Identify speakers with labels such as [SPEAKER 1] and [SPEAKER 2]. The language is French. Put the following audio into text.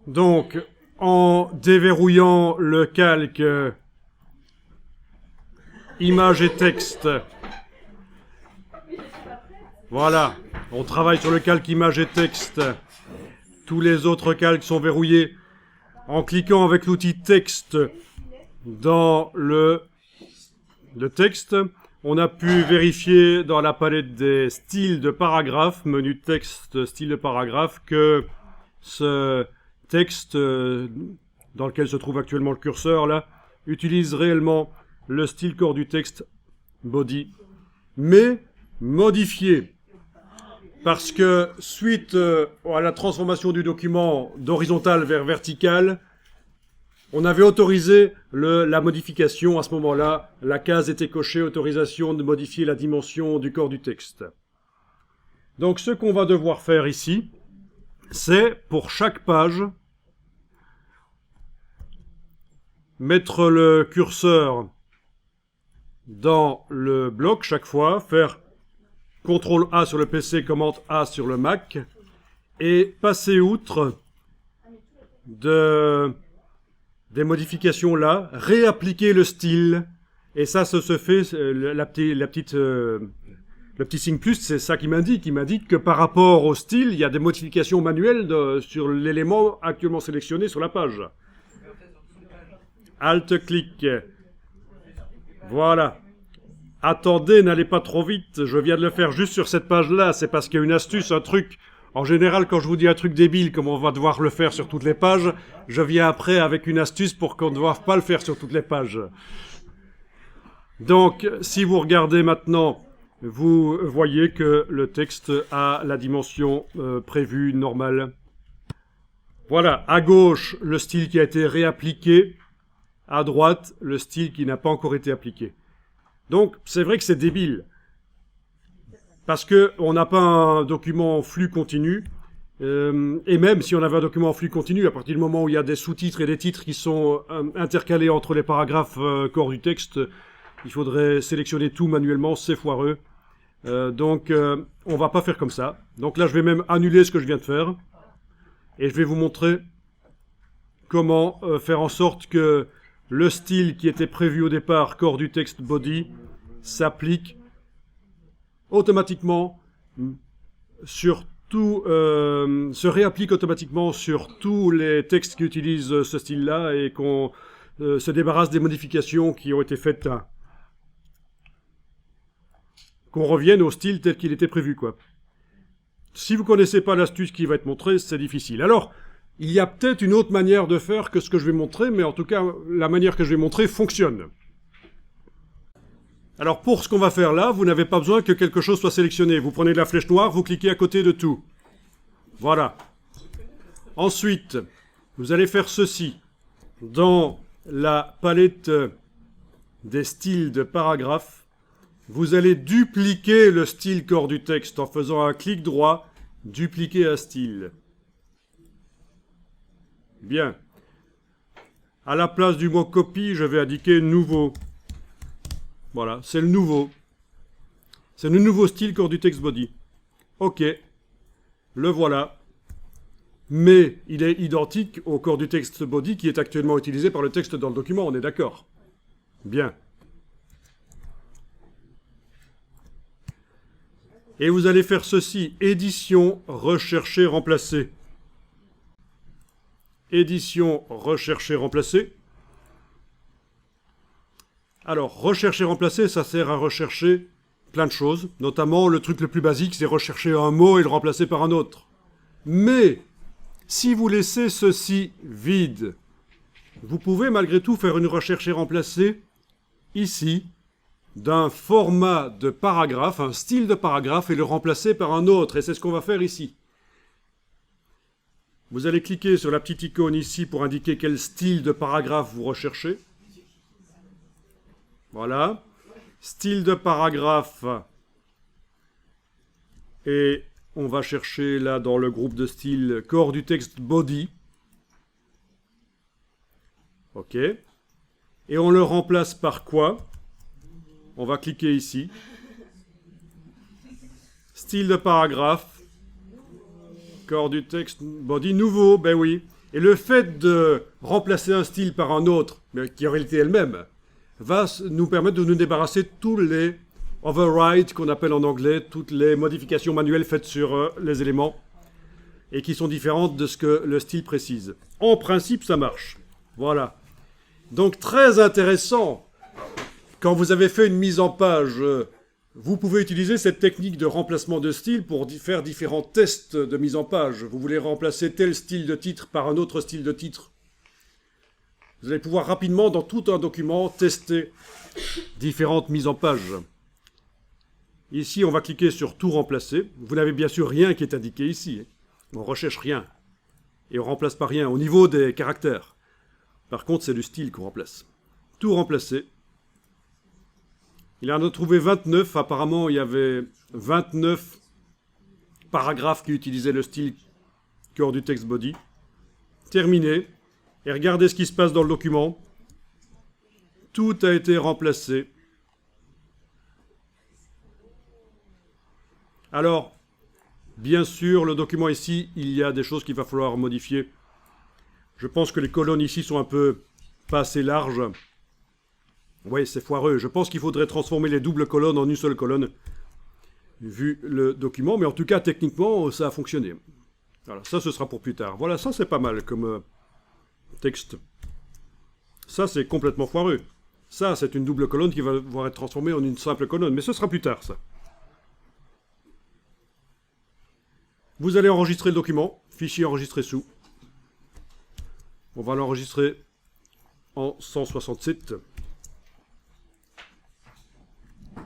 [SPEAKER 1] Donc, en déverrouillant le calque image et texte, voilà, on travaille sur le calque image et texte. Tous les autres calques sont verrouillés. En cliquant avec l'outil texte dans le texte, on a pu vérifier dans la palette des styles de paragraphe, menu texte, style de paragraphe, que ce texte dans lequel se trouve actuellement le curseur là, utilise réellement le style corps du texte body, mais modifié. Parce que suite à la transformation du document d'horizontal vers vertical, on avait autorisé la modification. À ce moment-là, la case était cochée, autorisation de modifier la dimension du corps du texte. Donc ce qu'on va devoir faire ici, c'est pour chaque page, mettre le curseur dans le bloc chaque fois, faire CTRL A sur le PC, commande A sur le Mac, et passer outre des modifications là, réappliquer le style, et ça se fait, le petit signe plus, c'est ça qui m'indique. Il m'indique que par rapport au style, il y a des modifications manuelles sur l'élément actuellement sélectionné sur la page. Alt-clic. Voilà. Attendez, n'allez pas trop vite, je viens de le faire juste sur cette page-là, c'est parce qu'il y a une astuce, un truc. En général, quand je vous dis un truc débile, comme on va devoir le faire sur toutes les pages, je viens après avec une astuce pour qu'on ne doive pas le faire sur toutes les pages. Donc, si vous regardez maintenant, vous voyez que le texte a la dimension prévue normale. Voilà, à gauche, le style qui a été réappliqué, à droite, le style qui n'a pas encore été appliqué. Donc, c'est vrai que c'est débile. Parce qu'on n'a pas un document en flux continu. Et même si on avait un document en flux continu, à partir du moment où il y a des sous-titres et des titres qui sont intercalés entre les paragraphes corps du texte, il faudrait sélectionner tout manuellement, c'est foireux. Donc, on va pas faire comme ça. Donc là, je vais même annuler ce que je viens de faire. Et je vais vous montrer comment faire en sorte que le style qui était prévu au départ, corps du texte body, s'applique automatiquement sur tout, se réapplique automatiquement sur tous les textes qui utilisent ce style-là et qu'on se débarrasse des modifications qui ont été faites, qu'on revienne au style tel qu'il était prévu, quoi. Si vous connaissez pas l'astuce qui va être montrée, c'est difficile. Alors, il y a peut-être une autre manière de faire que ce que je vais montrer, mais en tout cas, la manière que je vais montrer fonctionne. Alors, pour ce qu'on va faire là, vous n'avez pas besoin que quelque chose soit sélectionné. Vous prenez de la flèche noire, vous cliquez à côté de tout. Voilà. Ensuite, vous allez faire ceci. Dans la palette des styles de paragraphes, vous allez dupliquer le style corps du texte en faisant un clic droit, dupliquer un style. Bien. À la place du mot copie, je vais indiquer nouveau. Voilà, c'est le nouveau. C'est le nouveau style corps du texte body. OK. Le voilà. Mais il est identique au corps du texte body qui est actuellement utilisé par le texte dans le document, on est d'accord? Bien. Et vous allez faire ceci, édition, rechercher, remplacer. Édition, rechercher, remplacer. Alors, rechercher, remplacer, ça sert à rechercher plein de choses. Notamment, le truc le plus basique, c'est rechercher un mot et le remplacer par un autre. Mais, si vous laissez ceci vide, vous pouvez malgré tout faire une recherche et remplacer ici, d'un format de paragraphe, un style de paragraphe, et le remplacer par un autre. Et c'est ce qu'on va faire ici. Vous allez cliquer sur la petite icône ici pour indiquer quel style de paragraphe vous recherchez. Voilà. Style de paragraphe. Et on va chercher là dans le groupe de style corps du texte body. OK. Et on le remplace par quoi? On va cliquer ici. Style de paragraphe. Corps du texte body nouveau, ben oui. Et le fait de remplacer un style par un autre, mais qui en réalité est le même, va nous permettre de nous débarrasser de tous les overrides qu'on appelle en anglais, toutes les modifications manuelles faites sur les éléments et qui sont différentes de ce que le style précise. En principe, ça marche. Voilà. Donc très intéressant. Quand vous avez fait une mise en page, vous pouvez utiliser cette technique de remplacement de style pour faire différents tests de mise en page. Vous voulez remplacer tel style de titre par un autre style de titre. Vous allez pouvoir rapidement, dans tout un document, tester différentes mises en page. Ici, on va cliquer sur « Tout remplacer ». Vous n'avez bien sûr rien qui est indiqué ici. On ne recherche rien. Et on ne remplace pas rien au niveau des caractères. Par contre, c'est le style qu'on remplace. Tout remplacer. Il en a trouvé 29. Apparemment, il y avait 29 paragraphes qui utilisaient le style cœur du text body. Terminé. Et regardez ce qui se passe dans le document. Tout a été remplacé. Alors, bien sûr, le document ici, il y a des choses qu'il va falloir modifier. Je pense que les colonnes ici sont un peu pas assez larges. Oui, c'est foireux. Je pense qu'il faudrait transformer les doubles colonnes en une seule colonne, vu le document. Mais en tout cas, techniquement, ça a fonctionné. Voilà, ça, ce sera pour plus tard. Voilà, ça, c'est pas mal comme texte. Ça, c'est complètement foireux. Ça, c'est une double colonne qui va devoir être transformée en une simple colonne. Mais ce sera plus tard, ça. Vous allez enregistrer le document. Fichier enregistré sous. On va l'enregistrer en 167.